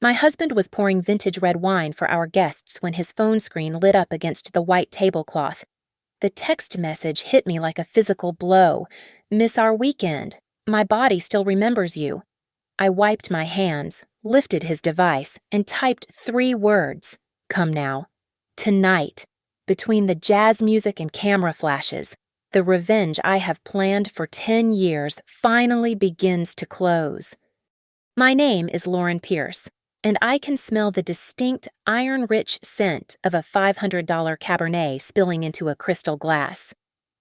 My husband was pouring vintage red wine for our guests when his phone screen lit up against the white tablecloth. The text message hit me like a physical blow. "Miss our weekend. My body still remembers you." I wiped my hands, lifted his device, and typed 3 words. "Come now." Tonight. Between the jazz music and camera flashes, the revenge I have planned for 10 years finally begins to close. My name is Lauren Pierce, and I can smell the distinct iron-rich scent of a $500 Cabernet spilling into a crystal glass.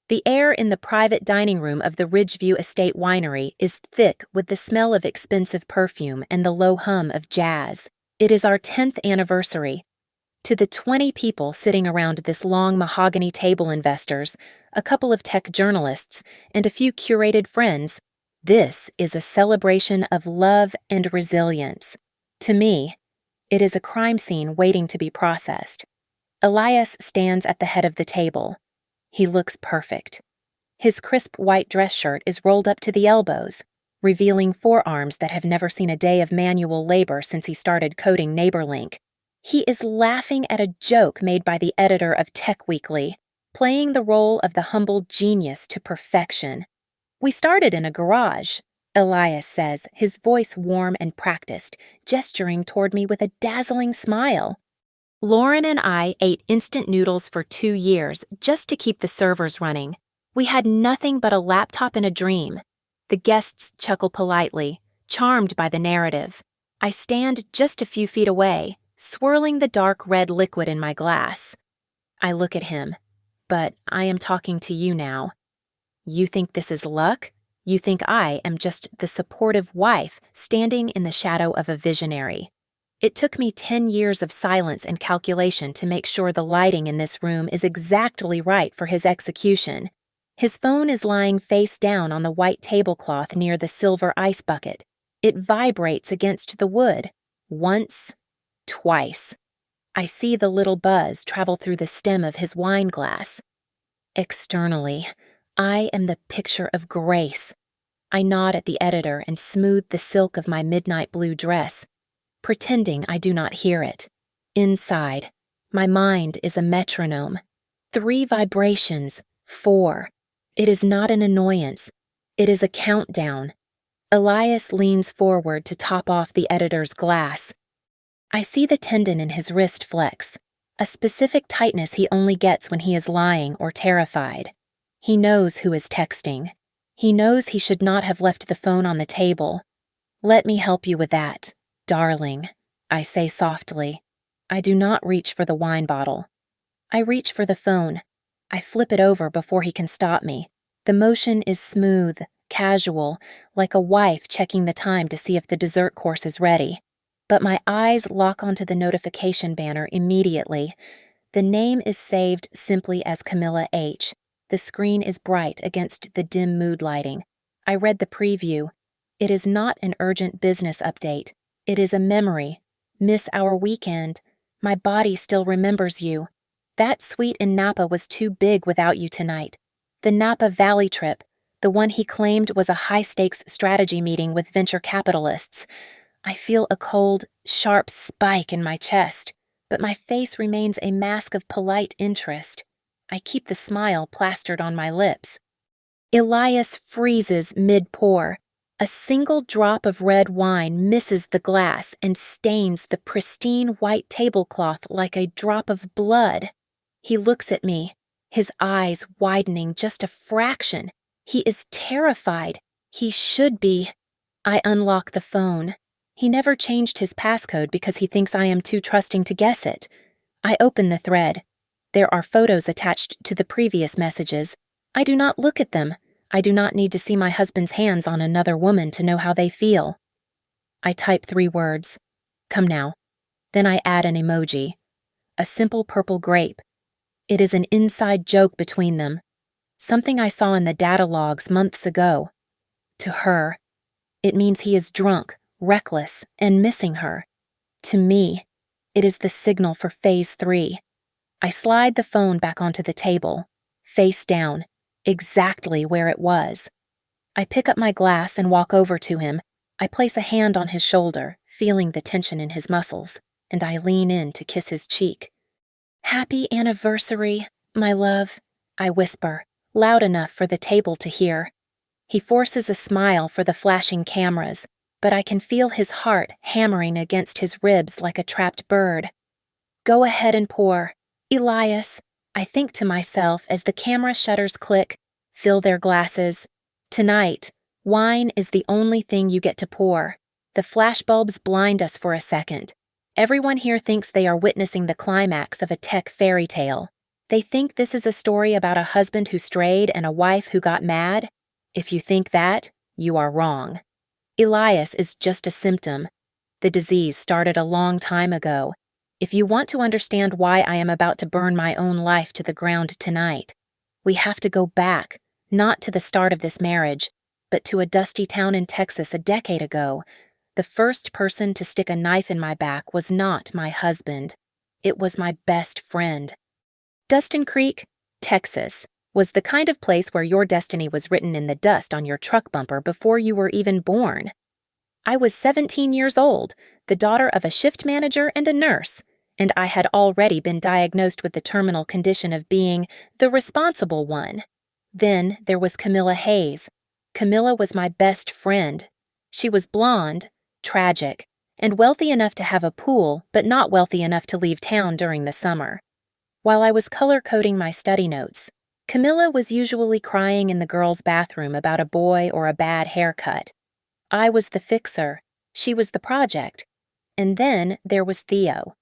The air in the private dining room of the Ridgeview Estate Winery is thick with the smell of expensive perfume and the low hum of jazz. It is our 10th anniversary. To the 20 people sitting around this long mahogany table, investors, a couple of tech journalists, and a few curated friends, this is a celebration of love and resilience. To me, it is a crime scene waiting to be processed. Elias stands at the head of the table. He looks perfect. His crisp white dress shirt is rolled up to the elbows, revealing forearms that have never seen a day of manual labor since he started coding NeighborLink. He is laughing at a joke made by the editor of Tech Weekly, playing the role of the humble genius to perfection. "We started in a garage," Elias says, his voice warm and practiced, gesturing toward me with a dazzling smile. "Lauren and I ate instant noodles for 2 years just to keep the servers running. We had nothing but a laptop and a dream." The guests chuckle politely, charmed by the narrative. I stand just a few feet away, swirling the dark red liquid in my glass. I look at him, but I am talking to you now. You think this is luck? You think I am just the supportive wife standing in the shadow of a visionary. It took me 10 years of silence and calculation to make sure the lighting in this room is exactly right for his execution. His phone is lying face down on the white tablecloth near the silver ice bucket. It vibrates against the wood. Once, twice. I see the little buzz travel through the stem of his wine glass. Externally, I am the picture of grace. I nod at the editor and smooth the silk of my midnight blue dress, pretending I do not hear it. Inside, my mind is a metronome. 3 vibrations, 4. It is not an annoyance. It is a countdown. Elias leans forward to top off the editor's glass. I see the tendon in his wrist flex, a specific tightness he only gets when he is lying or terrified. He knows who is texting. He knows he should not have left the phone on the table. "Let me help you with that, darling," I say softly. I do not reach for the wine bottle. I reach for the phone. I flip it over before he can stop me. The motion is smooth, casual, like a wife checking the time to see if the dessert course is ready. But my eyes lock onto the notification banner immediately. The name is saved simply as Camilla H. The screen is bright against the dim mood lighting. I read the preview. It is not an urgent business update. It is a memory. "Miss our weekend. My body still remembers you. That suite in Napa was too big without you tonight. The Napa Valley trip, the one he claimed was a high-stakes strategy meeting with venture capitalists. I feel a cold, sharp spike in my chest, but my face remains a mask of polite interest. I keep the smile plastered on my lips. Elias freezes mid-pour. A single drop of red wine misses the glass and stains the pristine white tablecloth like a drop of blood. He looks at me, his eyes widening just a fraction. He is terrified. He should be. I unlock the phone. He never changed his passcode because he thinks I am too trusting to guess it. I open the thread. There are photos attached to the previous messages. I do not look at them. I do not need to see my husband's hands on another woman to know how they feel. I type 3 words. "Come now." Then I add an emoji. A simple purple grape. It is an inside joke between them. Something I saw in the data logs months ago. To her, it means he is drunk, reckless, and missing her. To me, it is the signal for phase 3. I slide the phone back onto the table, face down, exactly where it was. I pick up my glass and walk over to him. I place a hand on his shoulder, feeling the tension in his muscles, and I lean in to kiss his cheek. "Happy anniversary, my love," I whisper, loud enough for the table to hear. He forces a smile for the flashing cameras, but I can feel his heart hammering against his ribs like a trapped bird. "Go ahead and pour. Elias," I think to myself as the camera shutters click, fill their glasses. "Tonight, wine is the only thing you get to pour." The flashbulbs blind us for a second. Everyone here thinks they are witnessing the climax of a tech fairy tale. They think this is a story about a husband who strayed and a wife who got mad. If you think that, you are wrong. Elias is just a symptom. The disease started a long time ago. If you want to understand why I am about to burn my own life to the ground tonight, we have to go back, not to the start of this marriage, but to a dusty town in Texas a decade ago. The first person to stick a knife in my back was not my husband. It was my best friend. Dustin Creek, Texas, was the kind of place where your destiny was written in the dust on your truck bumper before you were even born. I was 17 years old, the daughter of a shift manager and a nurse, and I had already been diagnosed with the terminal condition of being the responsible one. Then there was Camilla Hayes. Camilla was my best friend. She was blonde, tragic, and wealthy enough to have a pool, but not wealthy enough to leave town during the summer. While I was color-coding my study notes, Camilla was usually crying in the girls' bathroom about a boy or a bad haircut. I was the fixer, she was the project, and then there was Theo.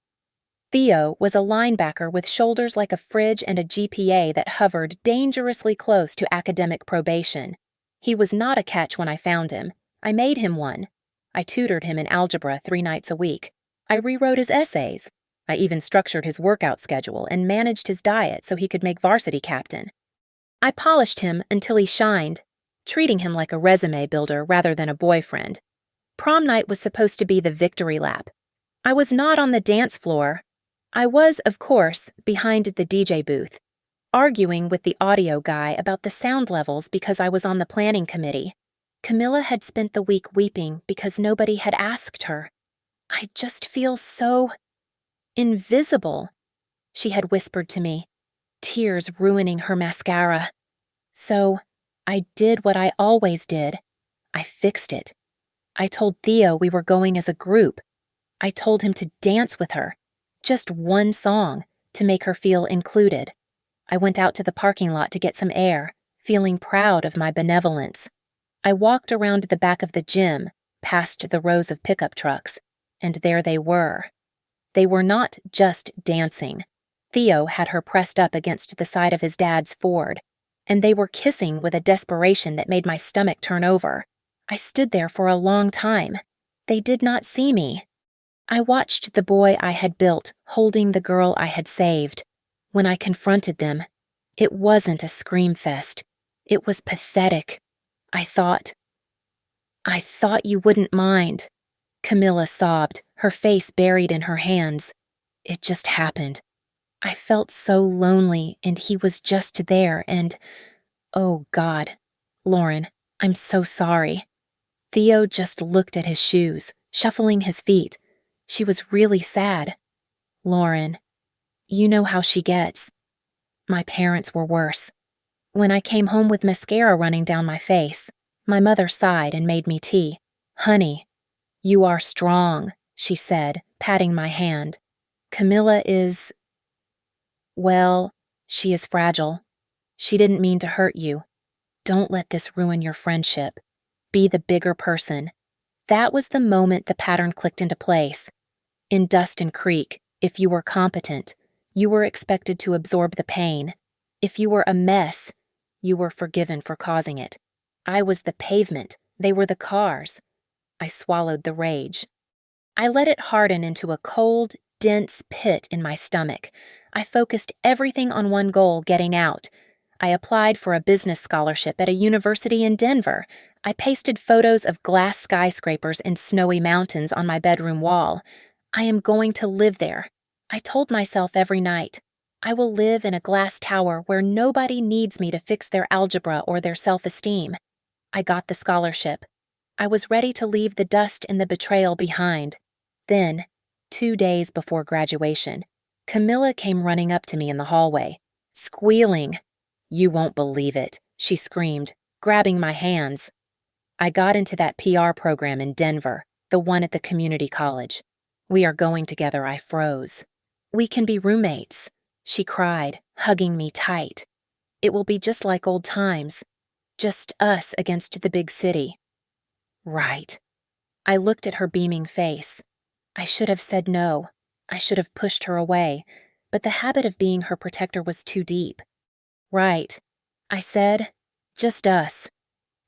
Theo was a linebacker with shoulders like a fridge and a GPA that hovered dangerously close to academic probation. He was not a catch when I found him. I made him one. I tutored him in algebra 3 nights a week. I rewrote his essays. I even structured his workout schedule and managed his diet so he could make varsity captain. I polished him until he shined, treating him like a resume builder rather than a boyfriend. Prom night was supposed to be the victory lap. I was not on the dance floor. I was, of course, behind the DJ booth, arguing with the audio guy about the sound levels because I was on the planning committee. Camilla had spent the week weeping because nobody had asked her. "I just feel so invisible," she had whispered to me, tears ruining her mascara. So I did what I always did. I fixed it. I told Theo we were going as a group. I told him to dance with her, just one song, to make her feel included. I went out to the parking lot to get some air, feeling proud of my benevolence. I walked around the back of the gym, past the rows of pickup trucks, and there they were. They were not just dancing. Theo had her pressed up against the side of his dad's Ford, and they were kissing with a desperation that made my stomach turn over. I stood there for a long time. They did not see me. I watched the boy I had built holding the girl I had saved. When I confronted them, it wasn't a scream fest. It was pathetic. I thought you wouldn't mind." Camilla sobbed, her face buried in her hands. "It just happened. I felt so lonely, and he was just there, and oh God, Lauren, I'm so sorry." Theo just looked at his shoes, shuffling his feet. She was really sad. "Lauren, you know how she gets. My parents were worse. When I came home with mascara running down my face, my mother sighed and made me tea. 'Honey, you are strong,' she said, patting my hand. 'Camilla is, well, she is fragile. She didn't mean to hurt you. Don't let this ruin your friendship. Be the bigger person.' That was the moment the pattern clicked into place. In Dustin Creek, if you were competent, you were expected to absorb the pain. If you were a mess, you were forgiven for causing it. I was the pavement. They were the cars. I swallowed the rage. I let it harden into a cold, dense pit in my stomach. I focused everything on one goal: getting out. I applied for a business scholarship at a university in Denver. I pasted photos of glass skyscrapers and snowy mountains on my bedroom wall. I am going to live there. I told myself every night, I will live in a glass tower where nobody needs me to fix their algebra or their self-esteem. I got the scholarship. I was ready to leave the dust and the betrayal behind. Then, 2 days before graduation, Camilla came running up to me in the hallway, squealing. "You won't believe it," she screamed, grabbing my hands. "I got into that PR program in Denver, the one at the community college. We are going together." I froze. "We can be roommates," she cried, hugging me tight. "It will be just like old times. Just us against the big city." Right. I looked at her beaming face. I should have said no. I should have pushed her away, but the habit of being her protector was too deep. "Right," I said. "Just us."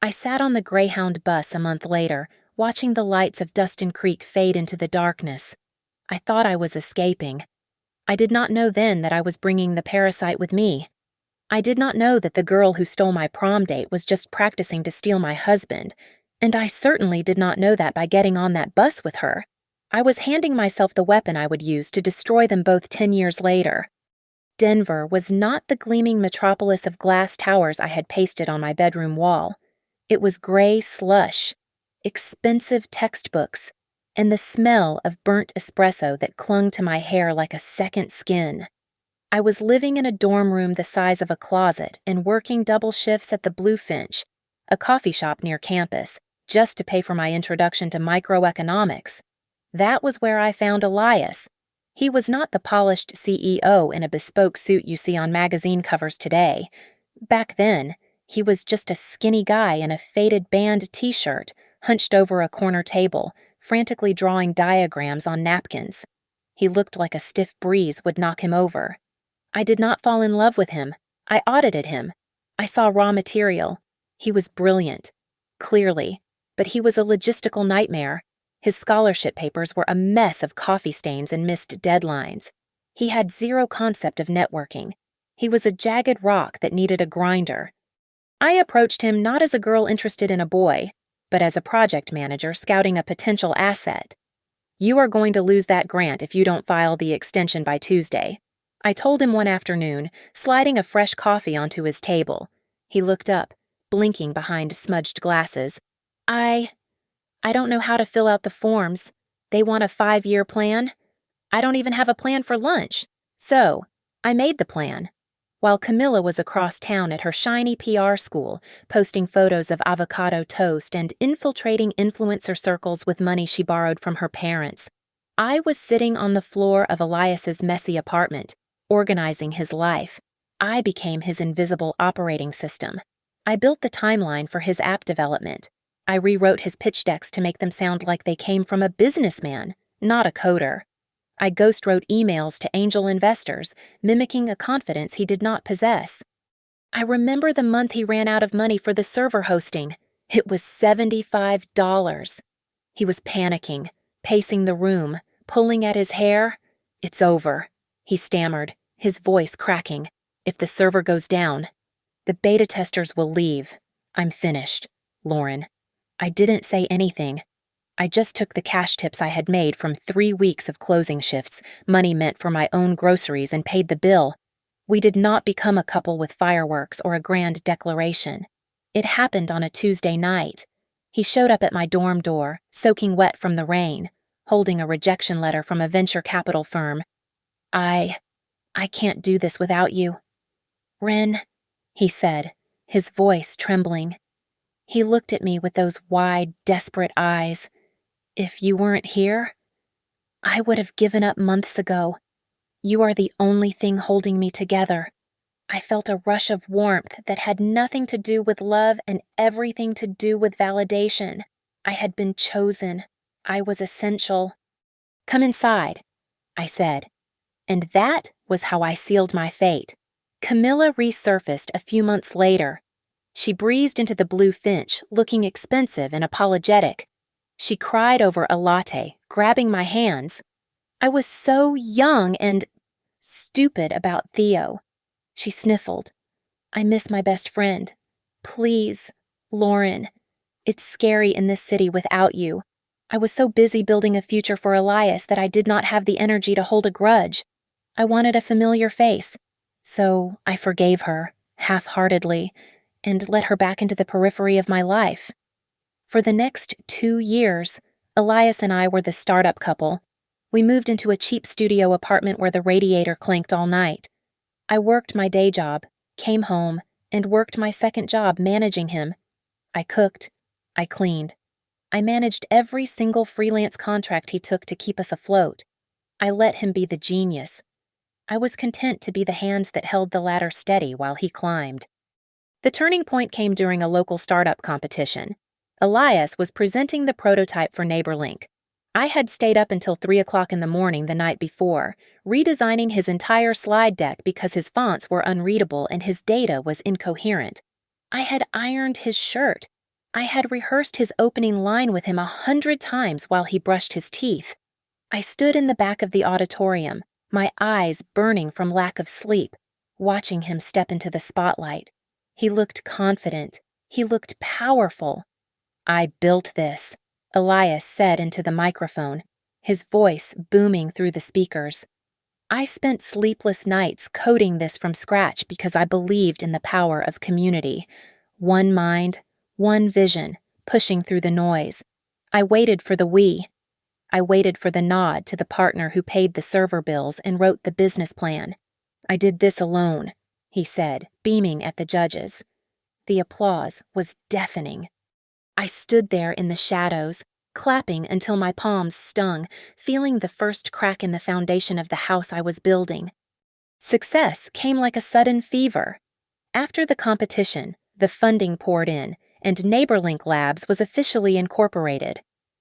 I sat on the Greyhound bus a month later, watching the lights of Dustin Creek fade into the darkness. I thought I was escaping. I did not know then that I was bringing the parasite with me. I did not know that the girl who stole my prom date was just practicing to steal my husband, and I certainly did not know that by getting on that bus with her. I was handing myself the weapon I would use to destroy them both 10 years later. Denver was not the gleaming metropolis of glass towers I had pasted on my bedroom wall. It was gray slush, expensive textbooks, and the smell of burnt espresso that clung to my hair like a second skin. I was living in a dorm room the size of a closet and working double shifts at the Bluefinch, a coffee shop near campus, just to pay for my introduction to microeconomics. That was where I found Elias. He was not the polished CEO in a bespoke suit you see on magazine covers today. Back then, he was just a skinny guy in a faded band t-shirt, hunched over a corner table, frantically drawing diagrams on napkins. He looked like a stiff breeze would knock him over. I did not fall in love with him. I audited him. I saw raw material. He was brilliant, clearly, but he was a logistical nightmare. His scholarship papers were a mess of coffee stains and missed deadlines. He had zero concept of networking. He was a jagged rock that needed a grinder. I approached him not as a girl interested in a boy, but as a project manager scouting a potential asset. "You are going to lose that grant if you don't file the extension by Tuesday," I told him one afternoon, sliding a fresh coffee onto his table. He looked up, blinking behind smudged glasses. I don't know how to fill out the forms. They want a 5-year plan. I don't even have a plan for lunch. So, I made the plan. While Camilla was across town at her shiny PR school, posting photos of avocado toast and infiltrating influencer circles with money she borrowed from her parents, I was sitting on the floor of Elias's messy apartment, organizing his life. I became his invisible operating system. I built the timeline for his app development. I rewrote his pitch decks to make them sound like they came from a businessman, not a coder. I ghost-wrote emails to angel investors, mimicking a confidence he did not possess. I remember the month he ran out of money for the server hosting. It was $75. He was panicking, pacing the room, pulling at his hair. "It's over," he stammered, his voice cracking. "If the server goes down, the beta testers will leave. I'm finished, Lauren." I didn't say anything. I just took the cash tips I had made from 3 weeks of closing shifts, money meant for my own groceries, and paid the bill. We did not become a couple with fireworks or a grand declaration. It happened on a Tuesday night. He showed up at my dorm door, soaking wet from the rain, holding a rejection letter from a venture capital firm. I can't do this without you." "Ren," he said, his voice trembling. He looked at me with those wide, desperate eyes. "If you weren't here, I would have given up months ago. You are the only thing holding me together." I felt a rush of warmth that had nothing to do with love and everything to do with validation. I had been chosen. I was essential. "Come inside," I said. And that was how I sealed my fate. Camilla resurfaced a few months later. She breezed into the Bluefinch, looking expensive and apologetic. She cried over a latte, grabbing my hands. I was so young and stupid about Theo. She sniffled. "I miss my best friend. Please, Lauren. It's scary in this city without you. I was so busy building a future for Elias that I did not have the energy to hold a grudge. I wanted a familiar face. So I forgave her, half-heartedly, and let her back into the periphery of my life. For the next 2 years, Elias and I were the startup couple, We moved into a cheap studio apartment where the radiator clanked all night. I worked my day job, came home, and worked my second job managing him. I cooked. I cleaned. I managed every single freelance contract he took to keep us afloat. I let him be the genius. I was content to be the hands that held the ladder steady while he climbed. The turning point came during a local startup competition. Elias was presenting the prototype for NeighborLink. I had stayed up until 3 o'clock in the morning the night before, redesigning his entire slide deck because his fonts were unreadable and his data was incoherent. I had ironed his shirt. I had rehearsed his opening line with him 100 times while he brushed his teeth. I stood in the back of the auditorium, my eyes burning from lack of sleep, watching him step into the spotlight. He looked confident. He looked powerful. "I built this," Elias said into the microphone, his voice booming through the speakers. I spent sleepless nights coding this from scratch because I believed in the power of community. One mind, one vision, pushing through the noise. I waited for the we. I waited for the nod to the partner who paid the server bills and wrote the business plan. "I did this alone," he said, beaming at the judges. The applause was deafening. I stood there in the shadows, clapping until my palms stung, feeling the first crack in the foundation of the house I was building. Success came like a sudden fever. After the competition, the funding poured in, and NeighborLink Labs was officially incorporated.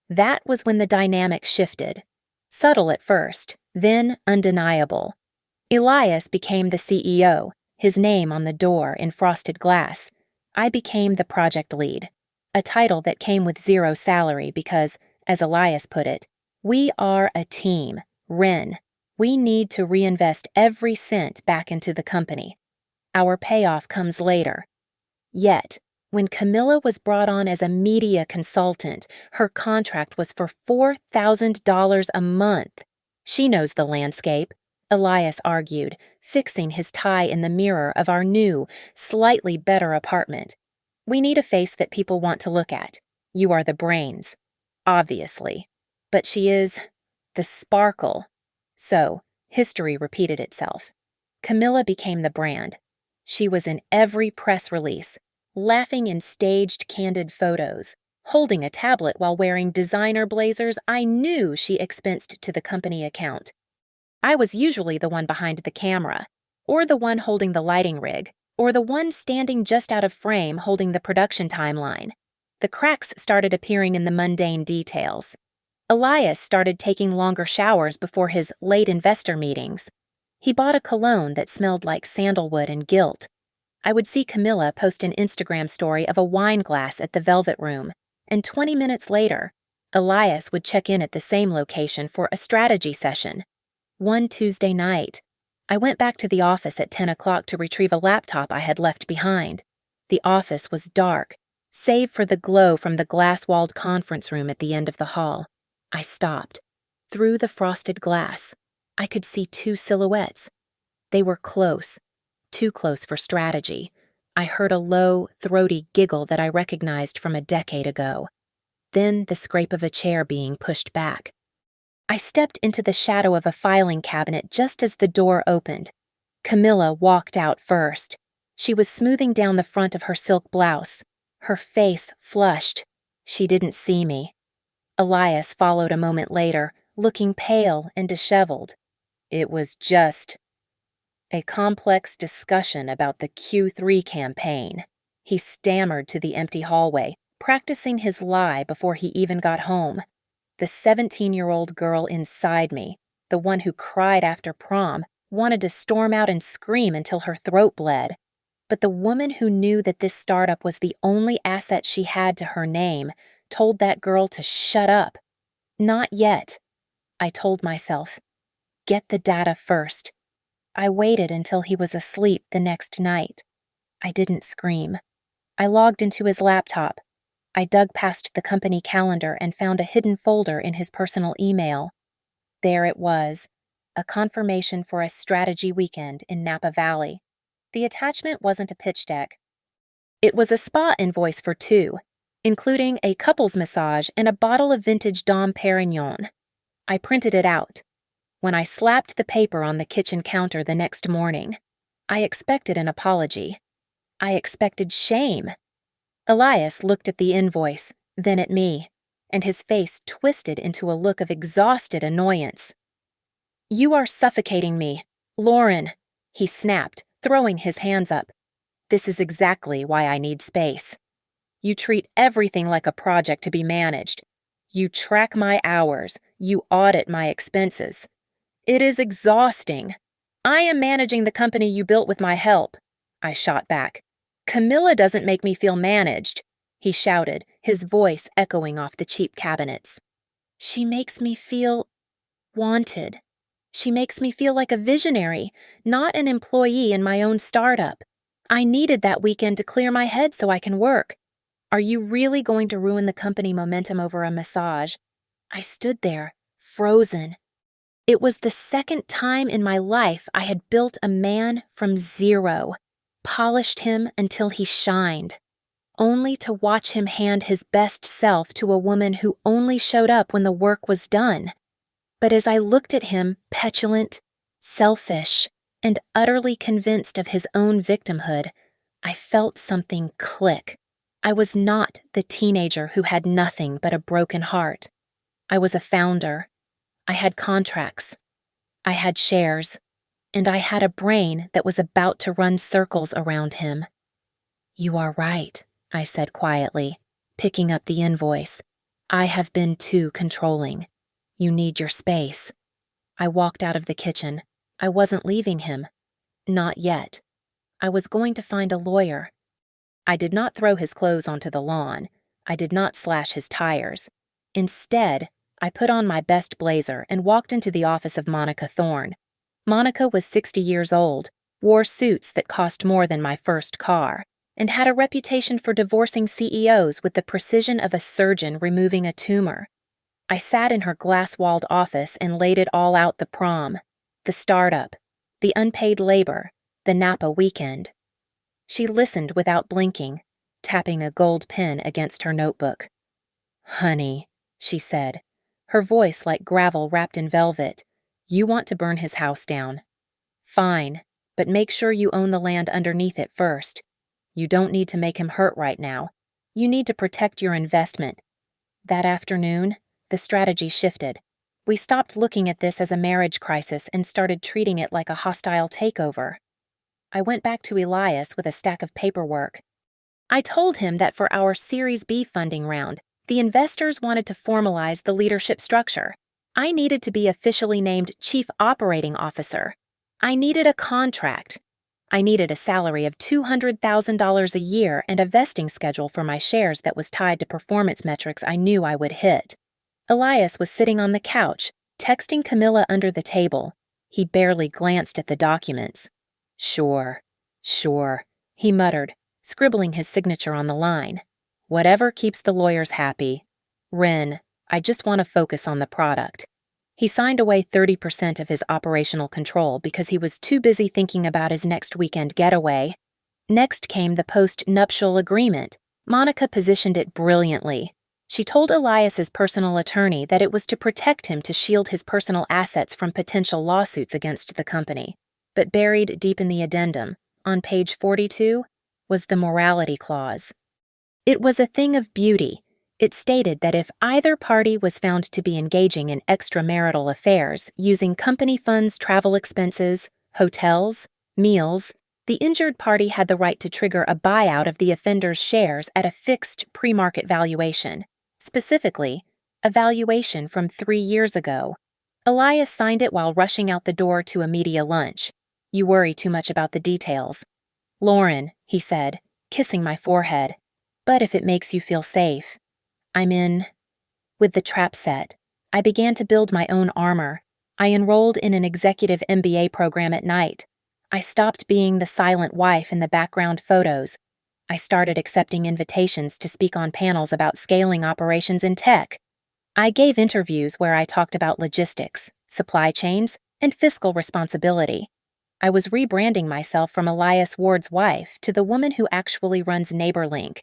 That was when the dynamic shifted. Subtle at first, then undeniable. Elias became the CEO, his name on the door in frosted glass. I became the project lead, a title that came with zero salary because, as Elias put it, "We are a team, Ren. We need to reinvest every cent back into the company. Our payoff comes later." Yet, when Camilla was brought on as a media consultant, her contract was for $4,000 a month. "She knows the landscape," Elias argued, fixing his tie in the mirror of our new, slightly better apartment. "We need a face that people want to look at. You are the brains. Obviously. But she is the sparkle." So, history repeated itself. Camilla became the brand. She was in every press release, laughing in staged, candid photos, holding a tablet while wearing designer blazers I knew she expensed to the company account. I was usually the one behind the camera, or the one holding the lighting rig, or the one standing just out of frame holding the production timeline. The cracks started appearing in the mundane details. Elias started taking longer showers before his late investor meetings. He bought a cologne that smelled like sandalwood and guilt. I would see Camilla post an Instagram story of a wine glass at the Velvet Room, and 20 minutes later, Elias would check in at the same location for a strategy session. One Tuesday night, I went back to the office at 10 o'clock to retrieve a laptop I had left behind. The office was dark, save for the glow from the glass-walled conference room at the end of the hall. I stopped. Through the frosted glass, I could see two silhouettes. They were close, too close for strategy. I heard a low, throaty giggle that I recognized from a decade ago. Then the scrape of a chair being pushed back. I stepped into the shadow of a filing cabinet just as the door opened. Camilla walked out first. She was smoothing down the front of her silk blouse, her face flushed. She didn't see me. Elias followed a moment later, looking pale and disheveled. "It was just a complex discussion about the Q3 campaign," he stammered to the empty hallway, practicing his lie before he even got home. The 17-year-old girl inside me, the one who cried after prom, wanted to storm out and scream until her throat bled. But the woman who knew that this startup was the only asset she had to her name told that girl to shut up. "Not yet," I told myself. "Get the data first." I waited until he was asleep the next night. I didn't scream. I logged into his laptop. I dug past the company calendar and found a hidden folder in his personal email. There it was, a confirmation for a strategy weekend in Napa Valley. The attachment wasn't a pitch deck. It was a spa invoice for 2, including a couples massage and a bottle of vintage Dom Perignon. I printed it out. When I slapped the paper on the kitchen counter the next morning, I expected an apology. I expected shame. Elias looked at the invoice, then at me, and his face twisted into a look of exhausted annoyance. "You are suffocating me. Lauren," he snapped, throwing his hands up. "This is exactly why I need space. You treat everything like a project to be managed. You track my hours. You audit my expenses. It is exhausting. I am managing the company you built with my help," I shot back. "Camilla doesn't make me feel managed," he shouted, his voice echoing off the cheap cabinets. "She makes me feel wanted. She makes me feel like a visionary, not an employee in my own startup. I needed that weekend to clear my head so I can work. Are you really going to ruin the company momentum over a massage?" I stood there, frozen. It was the second time in my life I had built a man from zero, polished him until he shined, only to watch him hand his best self to a woman who only showed up when the work was done. But as I looked at him, petulant, selfish, and utterly convinced of his own victimhood, I felt something click. I was not the teenager who had nothing but a broken heart. I was a founder. I had contracts. I had shares. And I had a brain that was about to run circles around him. "You are right," I said quietly, picking up the invoice. "I have been too controlling. You need your space." I walked out of the kitchen. I wasn't leaving him. Not yet. I was going to find a lawyer. I did not throw his clothes onto the lawn. I did not slash his tires. Instead, I put on my best blazer and walked into the office of Monica Thorne. Monica was 60 years old, wore suits that cost more than my first car, and had a reputation for divorcing CEOs with the precision of a surgeon removing a tumor. I sat in her glass-walled office and laid it all out: the prom, the startup, the unpaid labor, the Napa weekend. She listened without blinking, tapping a gold pen against her notebook. "Honey," she said, her voice like gravel wrapped in velvet, "you want to burn his house down. Fine, but make sure you own the land underneath it first. You don't need to make him hurt right now. You need to protect your investment." That afternoon, the strategy shifted. We stopped looking at this as a marriage crisis and started treating it like a hostile takeover. I went back to Elias with a stack of paperwork. I told him that for our Series B funding round, the investors wanted to formalize the leadership structure. I needed to be officially named Chief Operating Officer. I needed a contract. I needed a salary of $200,000 a year and a vesting schedule for my shares that was tied to performance metrics I knew I would hit. Elias was sitting on the couch, texting Camilla under the table. He barely glanced at the documents. Sure, he muttered, scribbling his signature on the line. "Whatever keeps the lawyers happy. Ren, I just want to focus on the product." He signed away 30% of his operational control because he was too busy thinking about his next weekend getaway. Next came the post-nuptial agreement. Monica positioned it brilliantly. She told Elias's personal attorney that it was to protect him to shield his personal assets from potential lawsuits against the company. But buried deep in the addendum, on page 42, was the morality clause. It was a thing of beauty. It stated that if either party was found to be engaging in extramarital affairs using company funds, travel expenses, hotels, meals, the injured party had the right to trigger a buyout of the offender's shares at a fixed pre-market valuation. Specifically, a valuation from 3 years ago. Elias signed it while rushing out the door to a media lunch. "You worry too much about the details." "Lauren," he said, kissing my forehead, "but if it makes you feel safe." I'm in. With the trap set, I began to build my own armor. I enrolled in an executive MBA program at night. I stopped being the silent wife in the background photos. I started accepting invitations to speak on panels about scaling operations in tech. I gave interviews where I talked about logistics, supply chains, and fiscal responsibility. I was rebranding myself from Elias Ward's wife to the woman who actually runs NeighborLink.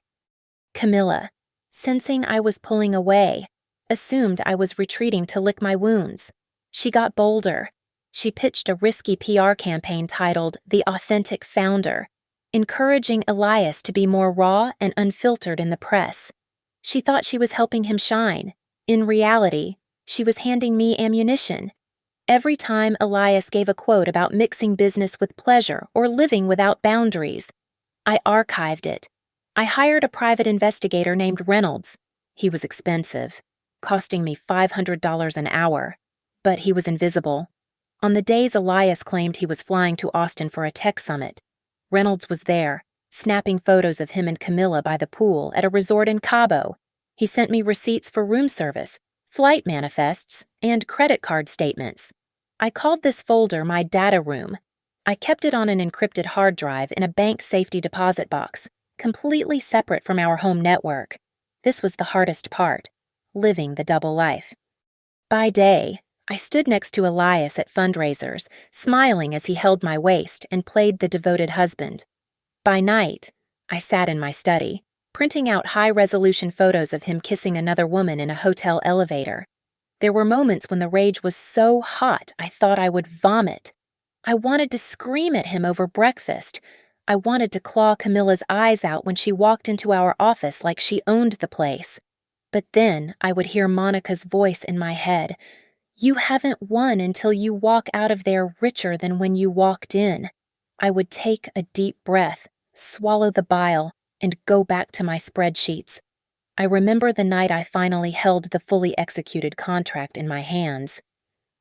Camilla, sensing I was pulling away, assumed I was retreating to lick my wounds. She got bolder. She pitched a risky PR campaign titled The Authentic Founder, encouraging Elias to be more raw and unfiltered in the press. She thought she was helping him shine. In reality, she was handing me ammunition. Every time Elias gave a quote about mixing business with pleasure or living without boundaries, I archived it. I hired a private investigator named Reynolds. He was expensive, costing me $500 an hour, but he was invisible. On the days Elias claimed he was flying to Austin for a tech summit, Reynolds was there, snapping photos of him and Camilla by the pool at a resort in Cabo. He sent me receipts for room service, flight manifests, and credit card statements. I called this folder my data room. I kept it on an encrypted hard drive in a bank safety deposit box, completely separate from our home network. This was the hardest part, living the double life. By day, I stood next to Elias at fundraisers, smiling as he held my waist and played the devoted husband. By night, I sat in my study, printing out high-resolution photos of him kissing another woman in a hotel elevator. There were moments when the rage was so hot I thought I would vomit. I wanted to scream at him over breakfast. I wanted to claw Camilla's eyes out when she walked into our office like she owned the place. But then I would hear Monica's voice in my head. You haven't won until you walk out of there richer than when you walked in. I would take a deep breath, swallow the bile, and go back to my spreadsheets. I remember the night I finally held the fully executed contract in my hands.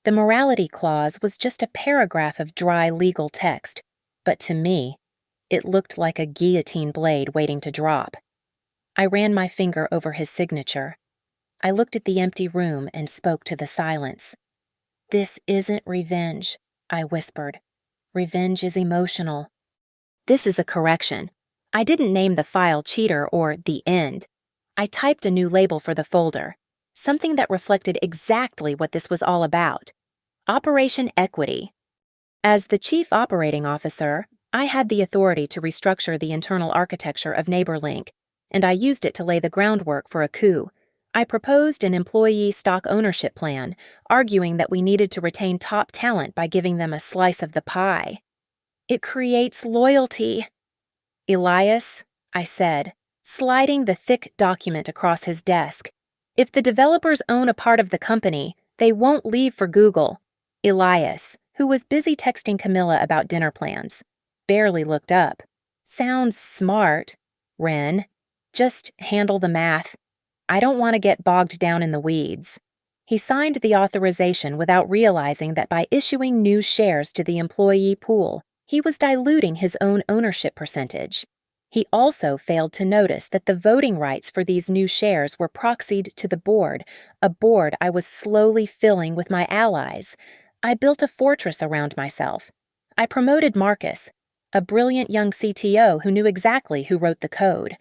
The morality clause was just a paragraph of dry legal text, but to me, it looked like a guillotine blade waiting to drop. I ran my finger over his signature. I looked at the empty room and spoke to the silence. This isn't revenge, I whispered. Revenge is emotional. This is a correction. I didn't name the file Cheater or The End. I typed a new label for the folder, something that reflected exactly what this was all about. Operation Equity. As the Chief Operating Officer, I had the authority to restructure the internal architecture of NeighborLink, and I used it to lay the groundwork for a coup. I proposed an employee stock ownership plan, arguing that we needed to retain top talent by giving them a slice of the pie. It creates loyalty. Elias, I said, sliding the thick document across his desk. If the developers own a part of the company, they won't leave for Google. Elias, who was busy texting Camilla about dinner plans, barely looked up. Sounds smart, Ren. Just handle the math. I don't want to get bogged down in the weeds. He signed the authorization without realizing that by issuing new shares to the employee pool, he was diluting his own ownership percentage. He also failed to notice that the voting rights for these new shares were proxied to the board, a board I was slowly filling with my allies. I built a fortress around myself. I promoted Marcus, a brilliant young CTO who knew exactly who wrote the code.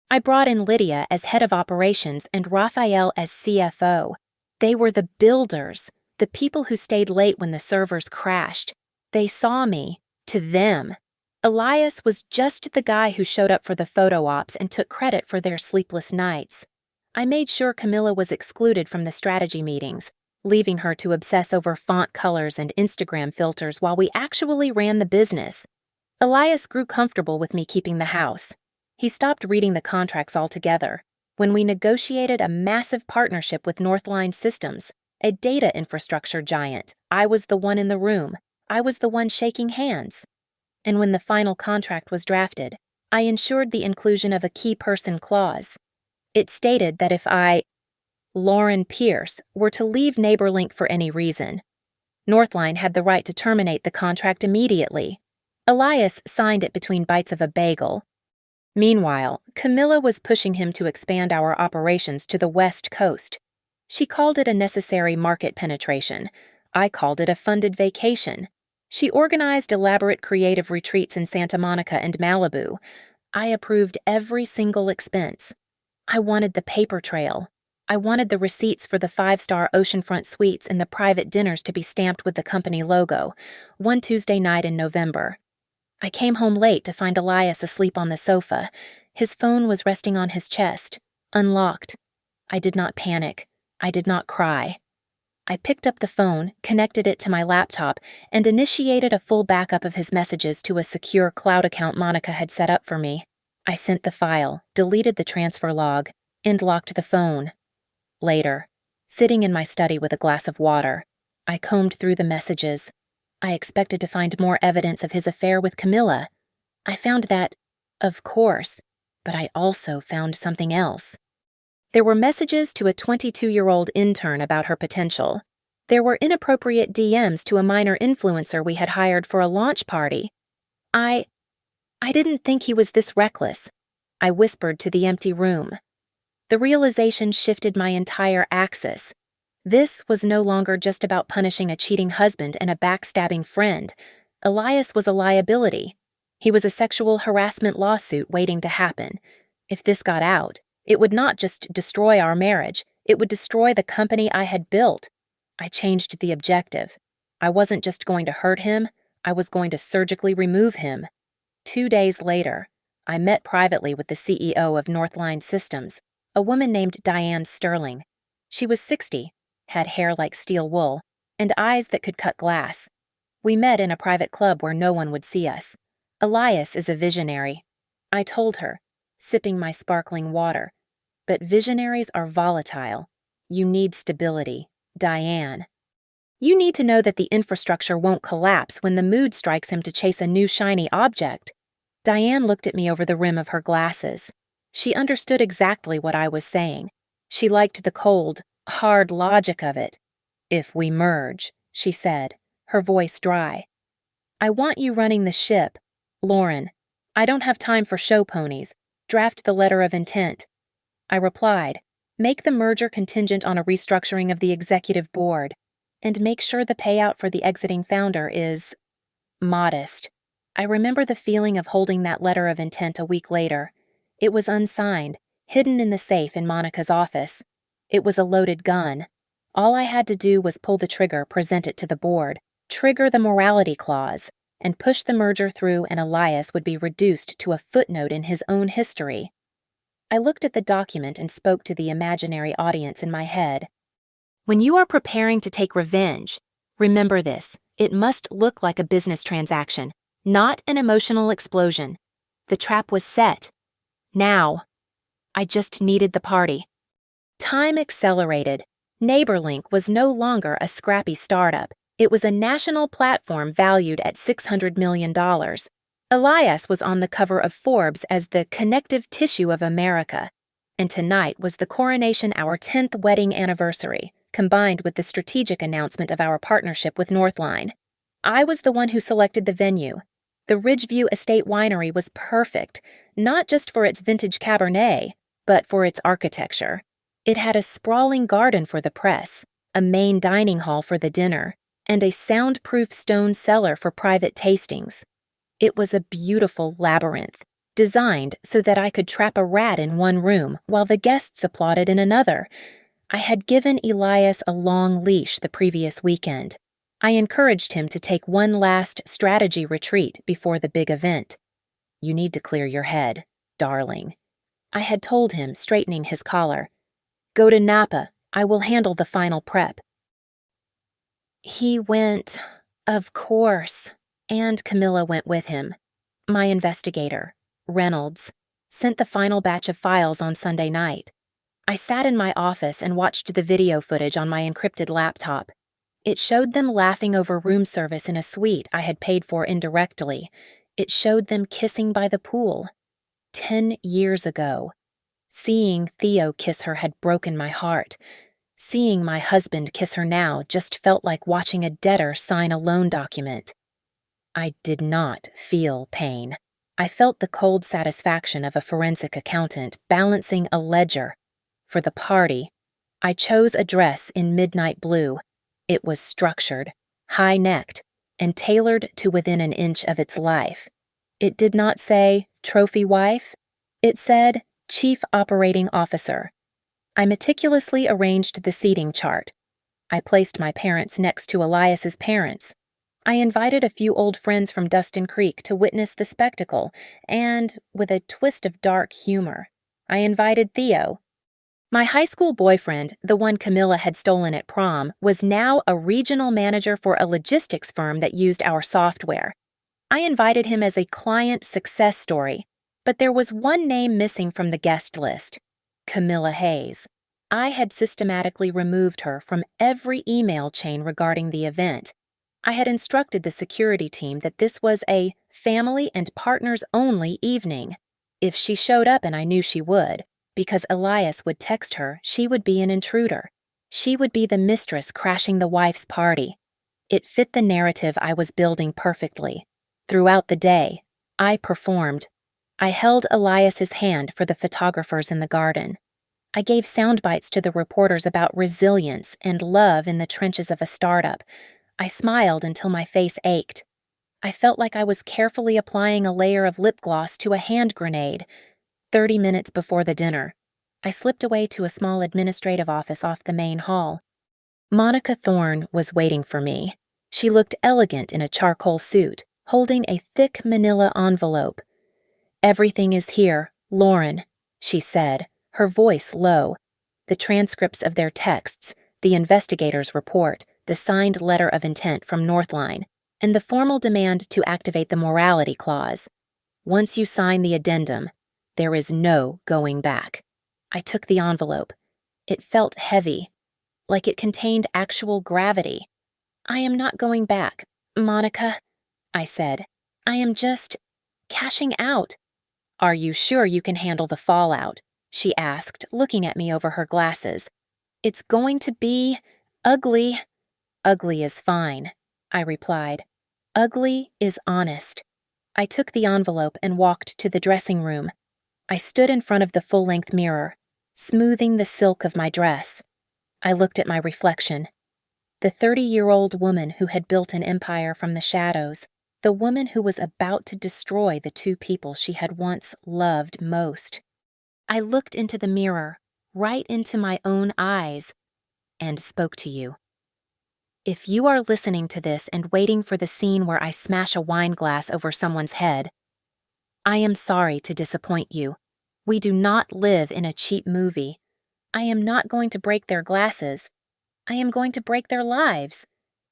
I brought in Lydia as head of operations and Raphael as CFO. They were the builders, the people who stayed late when the servers crashed. They saw me, to them. Elias was just the guy who showed up for the photo ops and took credit for their sleepless nights. I made sure Camilla was excluded from the strategy meetings, leaving her to obsess over font colors and Instagram filters while we actually ran the business. Elias grew comfortable with me keeping the house. He stopped reading the contracts altogether. When we negotiated a massive partnership with Northline Systems, a data infrastructure giant, I was the one in the room. I was the one shaking hands. And when the final contract was drafted, I ensured the inclusion of a key person clause. It stated that if I, Lauren Pierce, were to leave NeighborLink for any reason, Northline had the right to terminate the contract immediately. Elias signed it between bites of a bagel. Meanwhile, Camilla was pushing him to expand our operations to the West Coast. She called it a necessary market penetration. I called it a funded vacation. She organized elaborate creative retreats in Santa Monica and Malibu. I approved every single expense. I wanted the paper trail. I wanted the receipts for the 5-star oceanfront suites and the private dinners to be stamped with the company logo, one Tuesday night in November. I came home late to find Elias asleep on the sofa. His phone was resting on his chest, unlocked. I did not panic. I did not cry. I picked up the phone, connected it to my laptop, and initiated a full backup of his messages to a secure cloud account Monica had set up for me. I sent the file, deleted the transfer log, and locked the phone. Later, sitting in my study with a glass of water, I combed through the messages. I expected to find more evidence of his affair with Camilla. I found that, of course, but I also found something else. There were messages to a 22-year-old intern about her potential. There were inappropriate DMs to a minor influencer we had hired for a launch party. I didn't think he was this reckless. I whispered to the empty room. The realization shifted my entire axis. This was no longer just about punishing a cheating husband and a backstabbing friend. Elias was a liability. He was a sexual harassment lawsuit waiting to happen. If this got out, it would not just destroy our marriage, it would destroy the company I had built. I changed the objective. I wasn't just going to hurt him, I was going to surgically remove him. 2 days later, I met privately with the CEO of Northline Systems, a woman named Diane Sterling. She was 60, had hair like steel wool, and eyes that could cut glass. We met in a private club where no one would see us. Elias is a visionary. I told her, sipping my sparkling water. But visionaries are volatile. You need stability. Diane. You need to know that the infrastructure won't collapse when the mood strikes him to chase a new shiny object. Diane looked at me over the rim of her glasses. She understood exactly what I was saying. She liked the cold, hard logic of it. If we merge, she said, her voice dry. I want you running the ship. Lauren, I don't have time for show ponies. Draft the letter of intent. I replied, make the merger contingent on a restructuring of the executive board, and make sure the payout for the exiting founder is modest. I remember the feeling of holding that letter of intent a week later. It was unsigned, hidden in the safe in Monica's office. It was a loaded gun. All I had to do was pull the trigger, present it to the board, trigger the morality clause, and push the merger through, and Elias would be reduced to a footnote in his own history. I looked at the document and spoke to the imaginary audience in my head. When you are preparing to take revenge, remember this: it must look like a business transaction, not an emotional explosion. The trap was set. Now. I just needed the party. Time accelerated. NeighborLink was no longer a scrappy startup. It was a national platform valued at $600 million. Elias was on the cover of Forbes as the connective tissue of America, and tonight was the coronation, our 10th wedding anniversary, combined with the strategic announcement of our partnership with Northline. I was the one who selected the venue. The Ridgeview Estate Winery was perfect, not just for its vintage Cabernet, but for its architecture. It had a sprawling garden for the press, a main dining hall for the dinner, and a soundproof stone cellar for private tastings. It was a beautiful labyrinth, designed so that I could trap a rat in one room while the guests applauded in another. I had given Elias a long leash the previous weekend. I encouraged him to take one last strategy retreat before the big event. You need to clear your head, darling. I had told him, straightening his collar. Go to Napa. I will handle the final prep. He went, of course. And Camilla went with him. My investigator, Reynolds, sent the final batch of files on Sunday night. I sat in my office and watched the video footage on my encrypted laptop. It showed them laughing over room service in a suite I had paid for indirectly. It showed them kissing by the pool. 10 years ago. Seeing Theo kiss her had broken my heart. Seeing my husband kiss her now just felt like watching a debtor sign a loan document. I did not feel pain. I felt the cold satisfaction of a forensic accountant balancing a ledger. For the party, I chose a dress in midnight blue. It was structured, high-necked, and tailored to within an inch of its life. It did not say trophy wife. It said chief operating officer. I meticulously arranged the seating chart. I placed my parents next to Elias's parents. I invited a few old friends from Dustin Creek to witness the spectacle, and, with a twist of dark humor, I invited Theo. My high school boyfriend, the one Camilla had stolen at prom, was now a regional manager for a logistics firm that used our software. I invited him as a client success story, but there was one name missing from the guest list: Camilla Hayes. I had systematically removed her from every email chain regarding the event. I had instructed the security team that this was a family and partners only evening. If she showed up, and I knew she would, because Elias would text her, she would be an intruder. She would be the mistress crashing the wife's party. It fit the narrative I was building perfectly. Throughout the day, I performed. I held Elias's hand for the photographers in the garden. I gave sound bites to the reporters about resilience and love in the trenches of a startup. I smiled until my face ached. I felt like I was carefully applying a layer of lip gloss to a hand grenade. 30 minutes before the dinner, I slipped away to a small administrative office off the main hall. Monica Thorne was waiting for me. She looked elegant in a charcoal suit, holding a thick manila envelope. "Everything is here, Lauren," she said, her voice low. The transcripts of their texts, the investigator's report, the signed letter of intent from Northline, and the formal demand to activate the morality clause. Once you sign the addendum, there is no going back. I took the envelope. It felt heavy, like it contained actual gravity. "I am not going back, Monica," I said. "I am just cashing out." "Are you sure you can handle the fallout?" she asked, looking at me over her glasses. "It's going to be ugly." "Ugly is fine," I replied. "Ugly is honest." I took the envelope and walked to the dressing room. I stood in front of the full-length mirror, smoothing the silk of my dress. I looked at my reflection. The 30-year-old woman who had built an empire from the shadows, the woman who was about to destroy the two people she had once loved most. I looked into the mirror, right into my own eyes, and spoke to you. If you are listening to this and waiting for the scene where I smash a wine glass over someone's head, I am sorry to disappoint you. We do not live in a cheap movie. I am not going to break their glasses. I am going to break their lives.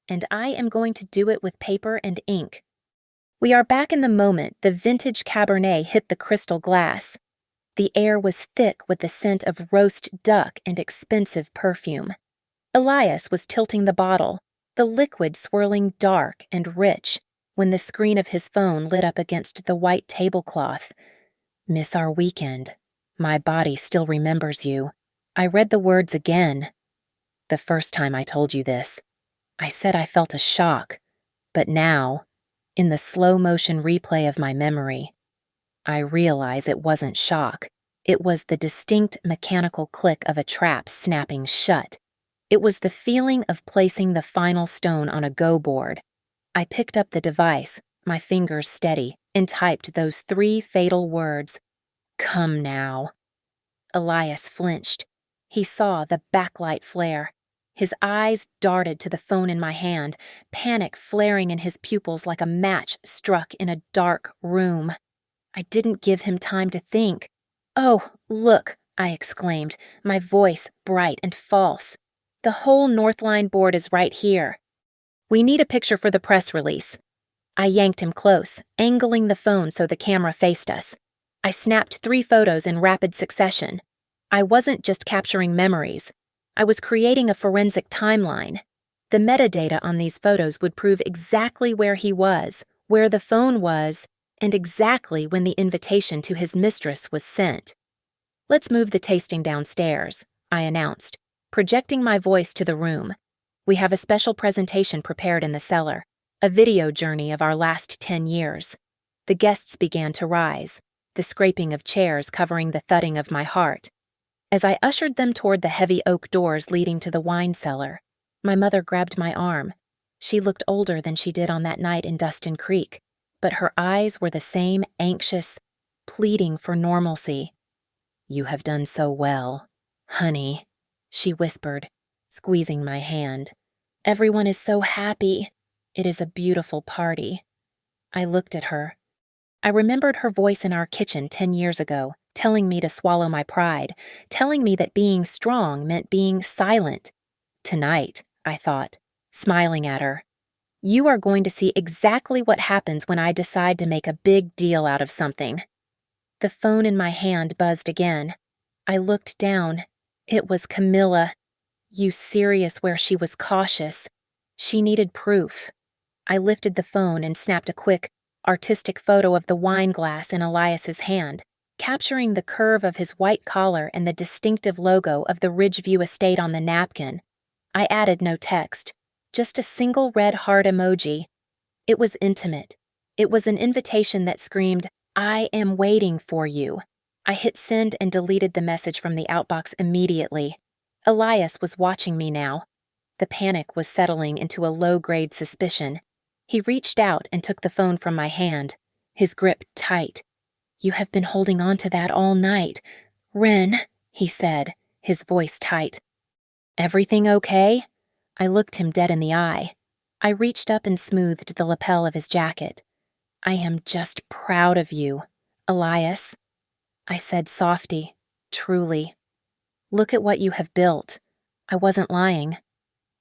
And I am going to do it with paper and ink. We are back in the moment the vintage Cabernet hit the crystal glass. The air was thick with the scent of roast duck and expensive perfume. Elias was tilting the bottle, the liquid swirling dark and rich, when the screen of his phone lit up against the white tablecloth. "Miss our weekend. My body still remembers you." I read the words again. The first time I told you this, I said I felt a shock, but now, in the slow-motion replay of my memory, I realize it wasn't shock. It was the distinct mechanical click of a trap snapping shut. It was the feeling of placing the final stone on a go board. I picked up the device, my fingers steady, and typed those 3 fatal words: "Come now." Elias flinched. He saw the backlight flare. His eyes darted to the phone in my hand, panic flaring in his pupils like a match struck in a dark room. I didn't give him time to think. "Oh, look," I exclaimed, my voice bright and false. "The whole Northline board is right here. We need a picture for the press release." I yanked him close, angling the phone so the camera faced us. I snapped 3 photos in rapid succession. I wasn't just capturing memories. I was creating a forensic timeline. The metadata on these photos would prove exactly where he was, where the phone was, and exactly when the invitation to his mistress was sent. "Let's move the tasting downstairs," I announced, projecting my voice to the room. "We have a special presentation prepared in the cellar, a video journey of our last 10 years. The guests began to rise, the scraping of chairs covering the thudding of my heart. As I ushered them toward the heavy oak doors leading to the wine cellar, my mother grabbed my arm. She looked older than she did on that night in Dustin Creek, but her eyes were the same anxious, pleading for normalcy. "You have done so well, honey," she whispered, squeezing my hand. "Everyone is so happy. It is a beautiful party." I looked at her. I remembered her voice in our kitchen 10 years ago, telling me to swallow my pride, telling me that being strong meant being silent. Tonight, I thought, smiling at her. You are going to see exactly what happens when I decide to make a big deal out of something. The phone in my hand buzzed again. I looked down. It was Camilla. You serious where she was cautious. She needed proof. I lifted the phone and snapped a quick, artistic photo of the wine glass in Elias's hand, capturing the curve of his white collar and the distinctive logo of the Ridgeview estate on the napkin. I added no text, just a single red heart emoji. It was intimate. It was an invitation that screamed, I am waiting for you. I hit send and deleted the message from the outbox immediately. Elias was watching me now. The panic was settling into a low-grade suspicion. He reached out and took the phone from my hand, his grip tight. You have been holding on to that all night. Ren, he said, his voice tight. Everything okay? I looked him dead in the eye. I reached up and smoothed the lapel of his jacket. I am just proud of you, Elias. I said softy, truly. Look at what you have built. I wasn't lying.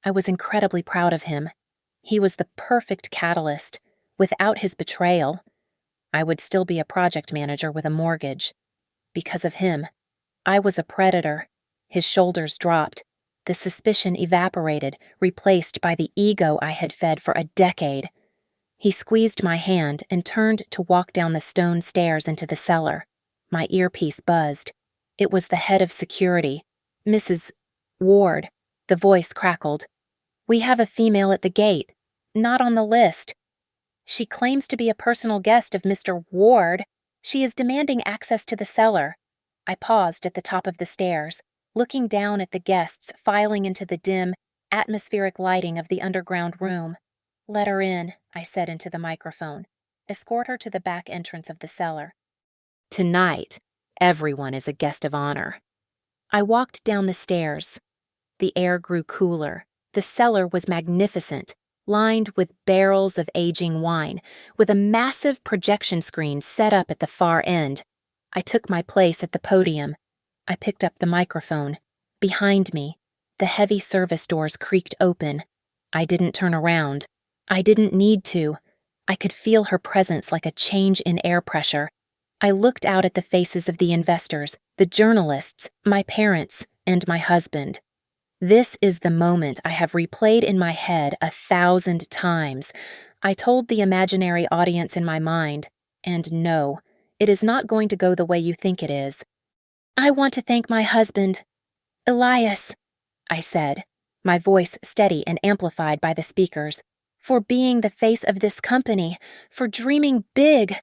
I was incredibly proud of him. He was the perfect catalyst. Without his betrayal, I would still be a project manager with a mortgage. Because of him, I was a predator. His shoulders dropped. The suspicion evaporated, replaced by the ego I had fed for a decade. He squeezed my hand and turned to walk down the stone stairs into the cellar. My earpiece buzzed. It was the head of security, Mrs. Ward. The voice crackled. We have a female at the gate. Not on the list. She claims to be a personal guest of Mr. Ward. She is demanding access to the cellar. I paused at the top of the stairs, looking down at the guests filing into the dim, atmospheric lighting of the underground room. Let her in, I said into the microphone. Escort her to the back entrance of the cellar. Tonight, everyone is a guest of honor. I walked down the stairs. The air grew cooler. The cellar was magnificent, lined with barrels of aging wine, with a massive projection screen set up at the far end. I took my place at the podium. I picked up the microphone. Behind me, the heavy service doors creaked open. I didn't turn around. I didn't need to. I could feel her presence like a change in air pressure. I looked out at the faces of the investors, the journalists, my parents, and my husband. This is the moment I have replayed in my head 1,000 times. I told the imaginary audience in my mind, and no, it is not going to go the way you think it is. I want to thank my husband, Elias, I said, my voice steady and amplified by the speakers, for being the face of this company, for dreaming big.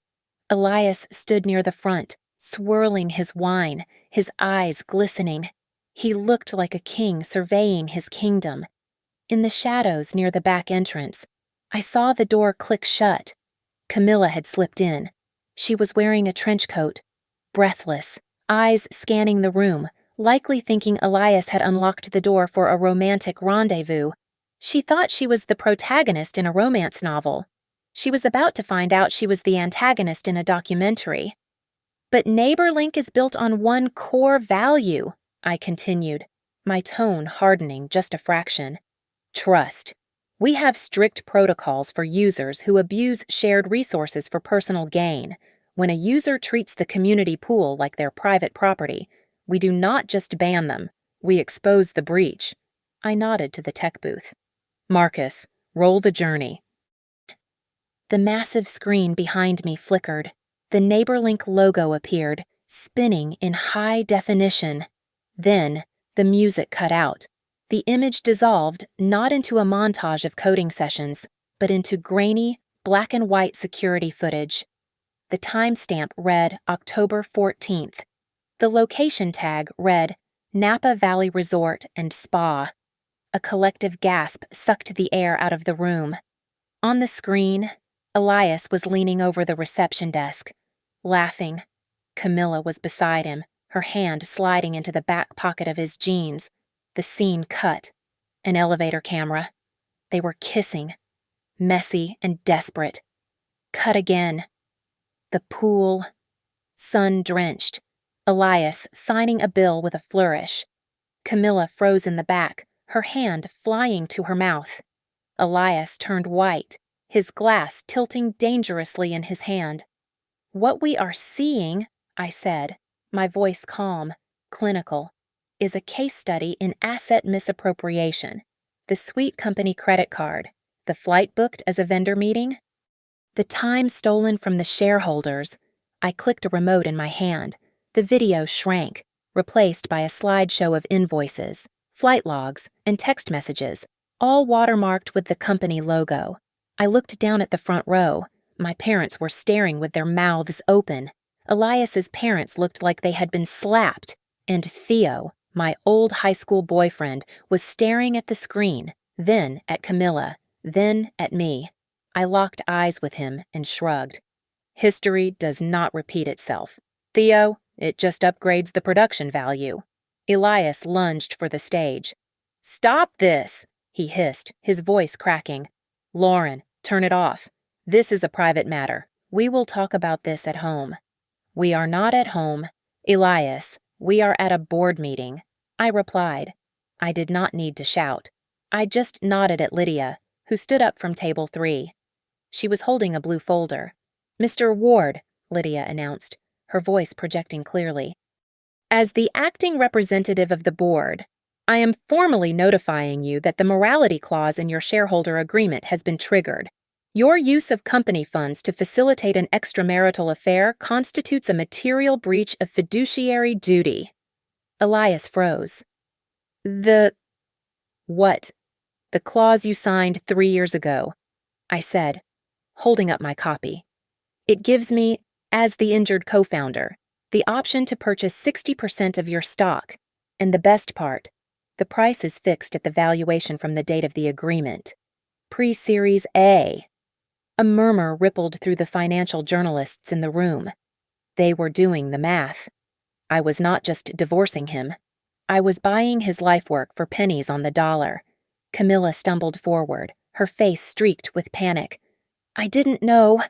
Elias stood near the front, swirling his wine, his eyes glistening. He looked like a king surveying his kingdom. In the shadows near the back entrance, I saw the door click shut. Camilla had slipped in. She was wearing a trench coat, breathless, eyes scanning the room, likely thinking Elias had unlocked the door for a romantic rendezvous. She thought she was the protagonist in a romance novel. She was about to find out she was the antagonist in a documentary. But NeighborLink is built on one core value, I continued, my tone hardening just a fraction. Trust. We have strict protocols for users who abuse shared resources for personal gain. When a user treats the community pool like their private property, we do not just ban them, we expose the breach. I nodded to the tech booth. Marcus, roll the journey. The massive screen behind me flickered. The NeighborLink logo appeared, spinning in high definition. Then, the music cut out. The image dissolved not into a montage of coding sessions, but into grainy, black and white security footage. The timestamp read October 14th. The location tag read Napa Valley Resort and Spa. A collective gasp sucked the air out of the room. On the screen, Elias was leaning over the reception desk, laughing. Camilla was beside him, her hand sliding into the back pocket of his jeans. The scene cut. An elevator camera. They were kissing. Messy and desperate. Cut again. The pool. Sun-drenched. Elias signing a bill with a flourish. Camilla froze in the back, her hand flying to her mouth. Elias turned white, his glass tilting dangerously in his hand. "What we are seeing," I said, my voice calm, clinical, "is a case study in asset misappropriation. The Sweet Company credit card, the flight booked as a vendor meeting, the time stolen from the shareholders." I clicked a remote in my hand. The video shrank, replaced by a slideshow of invoices, flight logs, and text messages, all watermarked with the company logo. I looked down at the front row. My parents were staring with their mouths open. Elias's parents looked like they had been slapped, and Theo, my old high school boyfriend, was staring at the screen, then at Camilla, then at me. I locked eyes with him and shrugged. History does not repeat itself. Theo, it just upgrades the production value. Elias lunged for the stage. "Stop this!" he hissed, his voice cracking. "Lauren, turn it off. This is a private matter. We will talk about this at home." "We are not at home. Elias, we are at a board meeting," I replied. I did not need to shout. I just nodded at Lydia, who stood up from table 3. She was holding a blue folder. "Mr. Ward," Lydia announced, her voice projecting clearly. "As the acting representative of the board, I am formally notifying you that the morality clause in your shareholder agreement has been triggered. Your use of company funds to facilitate an extramarital affair constitutes a material breach of fiduciary duty." Elias froze. What? "The clause you signed 3 years ago," I said, holding up my copy. "It gives me, as the injured co-founder, the option to purchase 60% of your stock. And the best part, the price is fixed at the valuation from the date of the agreement. Pre-Series A." A murmur rippled through the financial journalists in the room. They were doing the math. I was not just divorcing him. I was buying his life work for pennies on the dollar. Camilla stumbled forward, her face streaked with panic. "I didn't know,"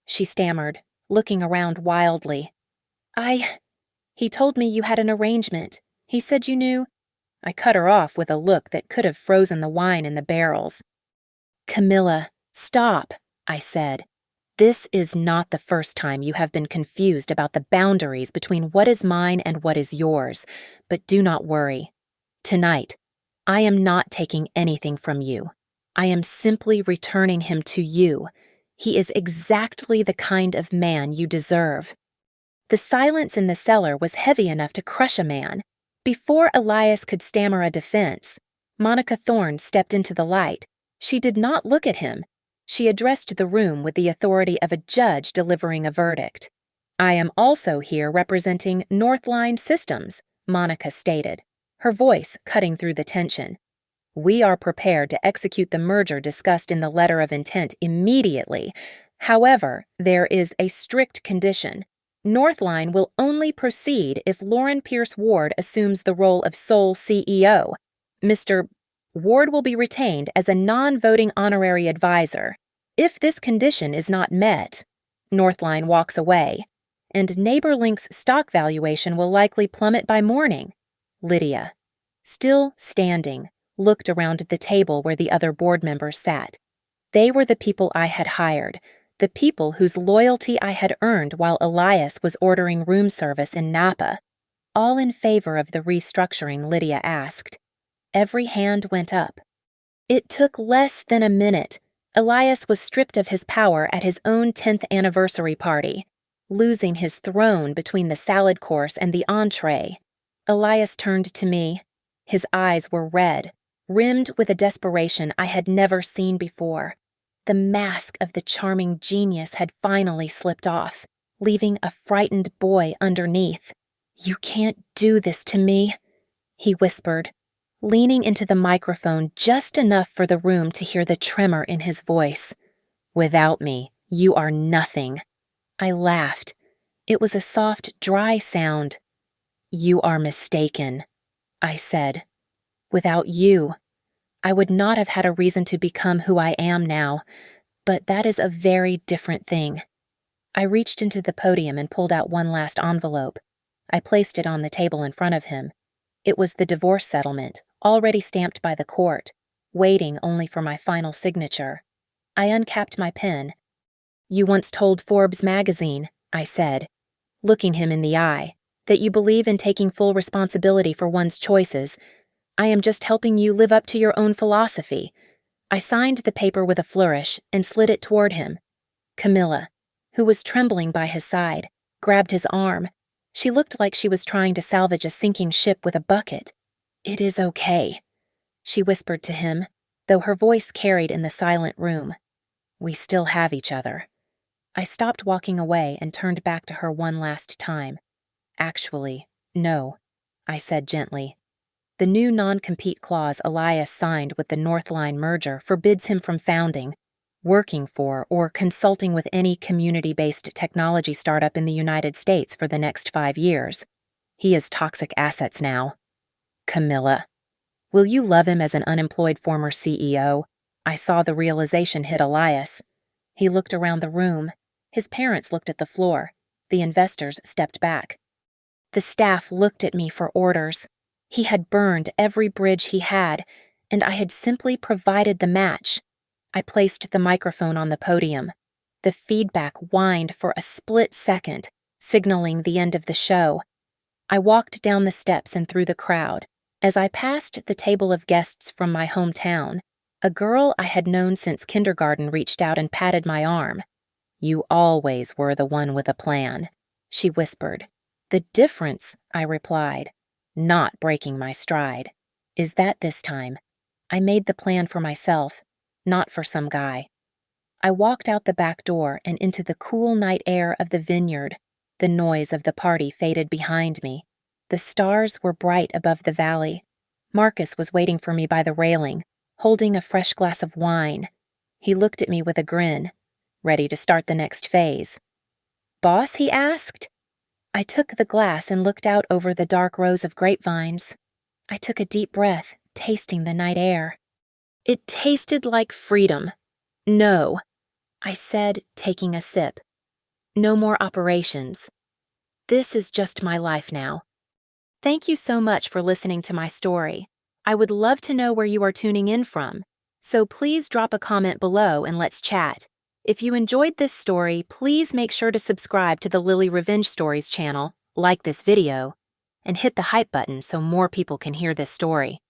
she stammered, looking around wildly. He told me you had an arrangement. He said you knew." I cut her off with a look that could have frozen the wine in the barrels. "Camilla, stop," I said. "This is not the first time you have been confused about the boundaries between what is mine and what is yours, but do not worry. Tonight, I am not taking anything from you. I am simply returning him to you. He is exactly the kind of man you deserve." The silence in the cellar was heavy enough to crush a man. Before Elias could stammer a defense, Monica Thorne stepped into the light. She did not look at him. She addressed the room with the authority of a judge delivering a verdict. "I am also here representing Northline Systems," Monica stated, her voice cutting through the tension. "We are prepared to execute the merger discussed in the letter of intent immediately. However, there is a strict condition. Northline will only proceed if Lauren Pierce Ward assumes the role of sole CEO. Mr. Ward will be retained as a non-voting honorary advisor. If this condition is not met, Northline walks away, and NeighborLink's stock valuation will likely plummet by morning." Lydia, still standing, looked around the table where the other board members sat. They were the people I had hired, the people whose loyalty I had earned while Elias was ordering room service in Napa. All in favor of the restructuring Lydia asked. Every hand went up. It took less than a minute. Elias was stripped of his power at his own 10th anniversary party, losing his throne between the salad course and the entree. Elias turned to me. His eyes were red, rimmed with a desperation I had never seen before. The mask of the charming genius had finally slipped off, leaving a frightened boy underneath. "You can't do this to me," he whispered, leaning into the microphone just enough for the room to hear the tremor in his voice. "Without me, you are nothing." I laughed. It was a soft, dry sound. "You are mistaken," I said. "Without you, I would not have had a reason to become who I am now, but that is a very different thing." I reached into the podium and pulled out one last envelope. I placed it on the table in front of him. It was the divorce settlement, already stamped by the court, waiting only for my final signature. I uncapped my pen. "You once told Forbes magazine," I said, looking him in the eye, "that you believe in taking full responsibility for one's choices. I am just helping you live up to your own philosophy." I signed the paper with a flourish and slid it toward him. Camilla, who was trembling by his side, grabbed his arm. She looked like she was trying to salvage a sinking ship with a bucket. "It is okay," she whispered to him, though her voice carried in the silent room. "We still have each other." I stopped walking away and turned back to her one last time. "Actually, no," I said gently. "The new non-compete clause Elias signed with the Northline merger forbids him from founding, working for, or consulting with any community-based technology startup in the United States for the next 5 years. He is toxic assets now." "Camilla, will you love him as an unemployed former CEO?" I saw the realization hit Elias. He looked around the room. His parents looked at the floor. The investors stepped back. The staff looked at me for orders. He had burned every bridge he had, and I had simply provided the match. I placed the microphone on the podium. The feedback whined for a split second, signaling the end of the show. I walked down the steps and through the crowd. As I passed the table of guests from my hometown, a girl I had known since kindergarten reached out and patted my arm. "You always were the one with a plan," she whispered. "The difference," I replied, not breaking my stride, "is that this time I made the plan for myself, not for some guy." I walked out the back door and into the cool night air of the vineyard. The noise of the party faded behind me. The stars were bright above the valley. Marcus was waiting for me by the railing, holding a fresh glass of wine. He looked at me with a grin, ready to start the next phase. "Boss?" he asked. I took the glass and looked out over the dark rows of grapevines. I took a deep breath, tasting the night air. It tasted like freedom. "No," I said, taking a sip. "No more operations. This is just my life now." Thank you so much for listening to my story. I would love to know where you are tuning in from, so please drop a comment below and let's chat. If you enjoyed this story, please make sure to subscribe to the Lily Revenge Stories channel, like this video, and hit the hype button so more people can hear this story.